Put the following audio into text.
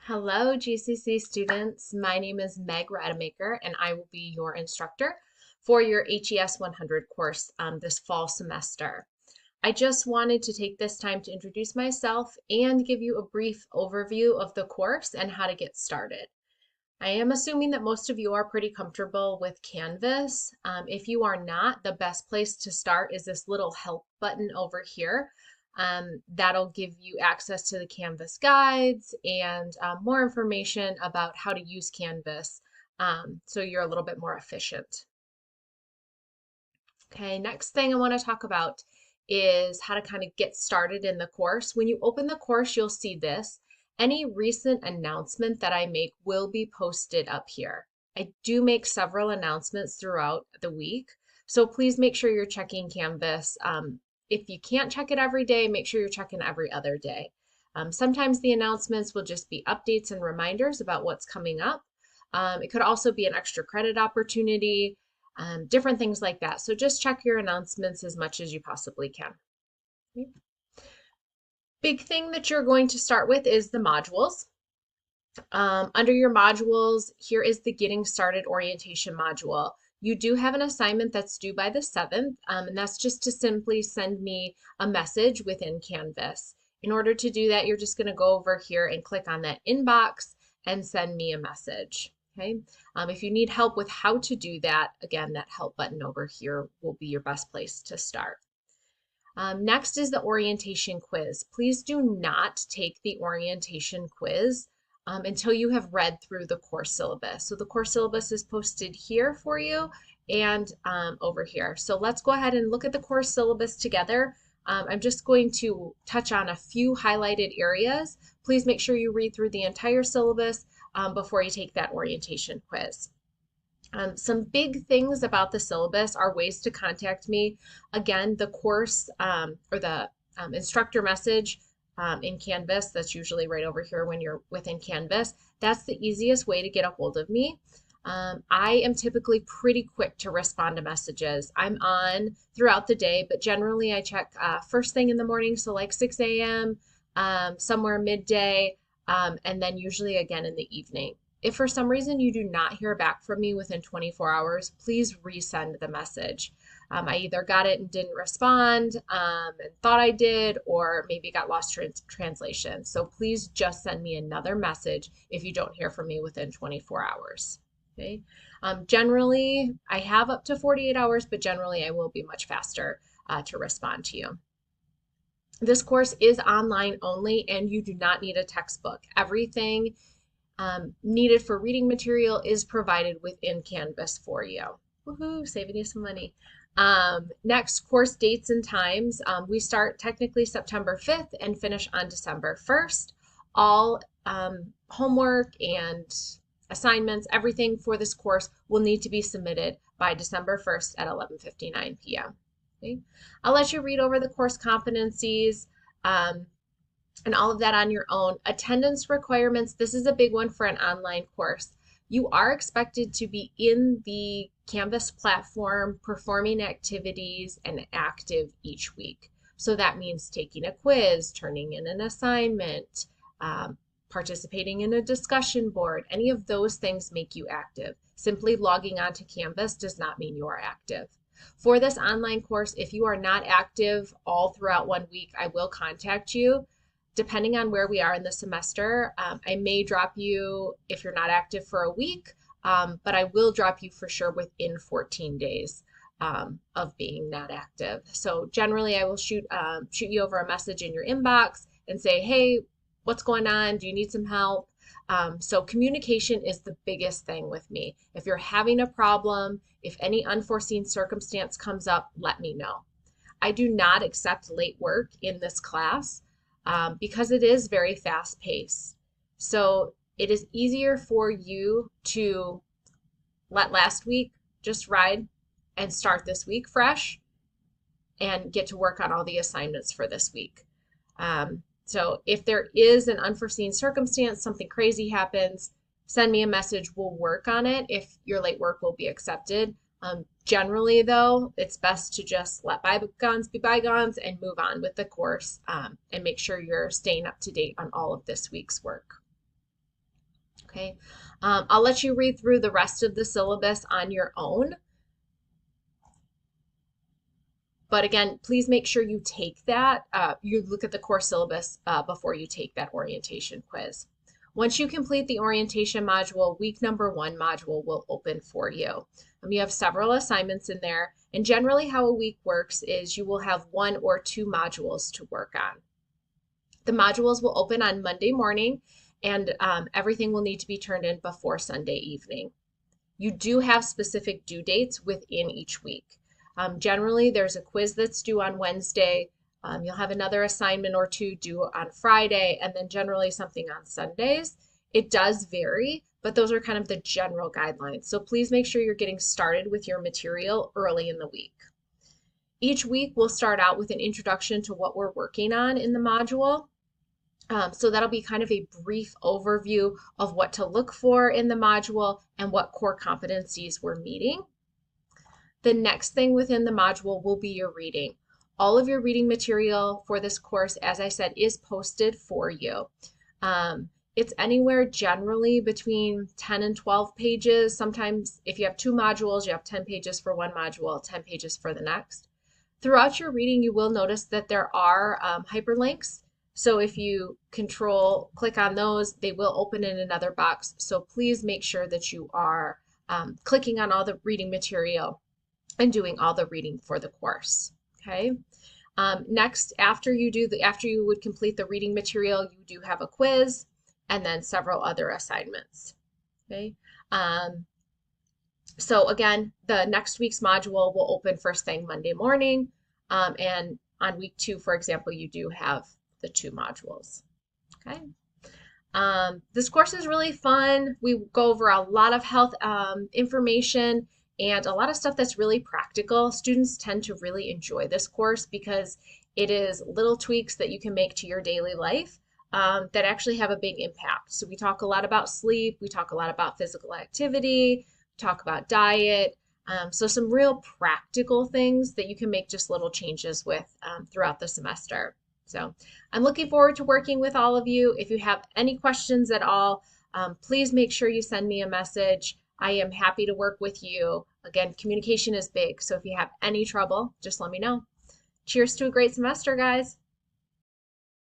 Hello, GCC students. My name is Meg Rademacher, and I will be your instructor for your HES 100 course this fall semester. I just wanted to take this time to introduce myself and give you a brief overview of the course and how to get started. I am assuming that most of you are pretty comfortable with Canvas. If you are not, the best place to start is this little help button over here. That'll give you access to the Canvas guides and more information about how to use Canvas so you're a little bit more efficient. Okay, next thing I want to talk about is how to kind of get started in the course. When you open the course, you'll see this. Any recent announcement that I make will be posted up here. I do make several announcements throughout the week, so please make sure you're checking Canvas. If you can't check it every day, make sure you're checking every other day. Sometimes the announcements will just be updates and reminders about what's coming up. It could also be an extra credit opportunity, different things like that. So just check your announcements as much as you possibly can. Okay. Big thing that you're going to start with is the modules. Under your modules, here is the Getting Started Orientation module. You do have an assignment that's due by the 7th, and that's just to simply send me a message within Canvas. In order to do that, you're just going to go over here and click on that inbox and send me a message. Okay. If you need help with how to do that, again, that help button over here will be your best place to start. Next is the orientation quiz. Please do not take the orientation quiz until you have read through the course syllabus. So the course syllabus is posted here for you and over here. So let's go ahead and look at the course syllabus together. I'm just going to touch on a few highlighted areas. Please make sure you read through the entire syllabus before you take that orientation quiz. Some big things about the syllabus are ways to contact me. Again, the course or the instructor message in Canvas, that's usually right over here when you're within Canvas. That's the easiest way to get a hold of me. I am typically pretty quick to respond to messages. I'm on throughout the day, but generally I check first thing in the morning, so like 6 a.m., somewhere midday, and then usually again in the evening. If for some reason you do not hear back from me within 24 hours, please resend the message. I either got it and didn't respond and thought I did, or maybe got lost translation. So please just send me another message if you don't hear from me within 24 hours. Okay. Generally, I have up to 48 hours, but generally I will be much faster to respond to you. This course is online only, and you do not need a textbook. Everything needed for reading material is provided within Canvas for you. Woohoo, saving you some money. Next, course dates and times. We start technically September 5th and finish on December 1st. All homework and assignments, everything for this course will need to be submitted by December 1st at 11:59 p.m. Okay? I'll let you read over the course competencies and all of that on your own. Attendance requirements, this is a big one for an online course. You are expected to be in the Canvas platform, performing activities, and active each week. So that means taking a quiz, turning in an assignment, participating in a discussion board. Any of those things make you active. Simply logging onto Canvas does not mean you are active. For this online course, if you are not active all throughout 1 week, I will contact you. Depending on where we are in the semester, I may drop you if you're not active for a week, but I will drop you for sure within 14 days of being not active. So generally, I will shoot you over a message in your inbox and say, hey, what's going on? Do you need some help? So communication is the biggest thing with me. If you're having a problem, if any unforeseen circumstance comes up, let me know. I do not accept late work in this class. Because it is very fast paced. So it is easier for you to let last week just ride and start this week fresh and get to work on all the assignments for this week. So if there is an unforeseen circumstance, something crazy happens, send me a message. We'll work on it. If your late work will be accepted. Generally, though, it's best to just let bygones be bygones and move on with the course and make sure you're staying up to date on all of this week's work. Okay. I'll let you read through the rest of the syllabus on your own. But again, please make sure you take that. You look at the course syllabus before you take that orientation quiz. Once you complete the orientation module, week number 1 module will open for you. You have several assignments in there, and generally how a week works is you will have 1 or 2 modules to work on. The modules will open on Monday morning, and everything will need to be turned in before Sunday evening. You do have specific due dates within each week. Generally, there's a quiz that's due on Wednesday. You'll have another assignment or 2 due on Friday, and then generally something on Sundays. It does vary, but those are kind of the general guidelines. So please make sure you're getting started with your material early in the week. Each week, we'll start out with an introduction to what we're working on in the module. So that'll be kind of a brief overview of what to look for in the module and what core competencies we're meeting. The next thing within the module will be your reading. All of your reading material for this course, as I said, is posted for you. It's anywhere generally between 10 and 12 pages. Sometimes if you have 2 modules, you have 10 pages for one module, 10 pages for the next. Throughout your reading, you will notice that there are hyperlinks. So if you click on those, they will open in another box. So please make sure that you are clicking on all the reading material and doing all the reading for the course. Okay. Next, after you would complete the reading material, you do have a quiz and then several other assignments. Okay. So again, the next week's module will open first thing Monday morning. And on week 2, for example, you do have the 2 modules. Okay. This course is really fun. We go over a lot of health information and a lot of stuff that's really practical. Students tend to really enjoy this course because it is little tweaks that you can make to your daily life that actually have a big impact. So we talk a lot about sleep, we talk a lot about physical activity, we talk about diet. So some real practical things that you can make just little changes with throughout the semester. So I'm looking forward to working with all of you. If you have any questions at all, please make sure you send me a message. I am happy to work with you. Again, communication is big. So if you have any trouble, just let me know. Cheers to a great semester, guys.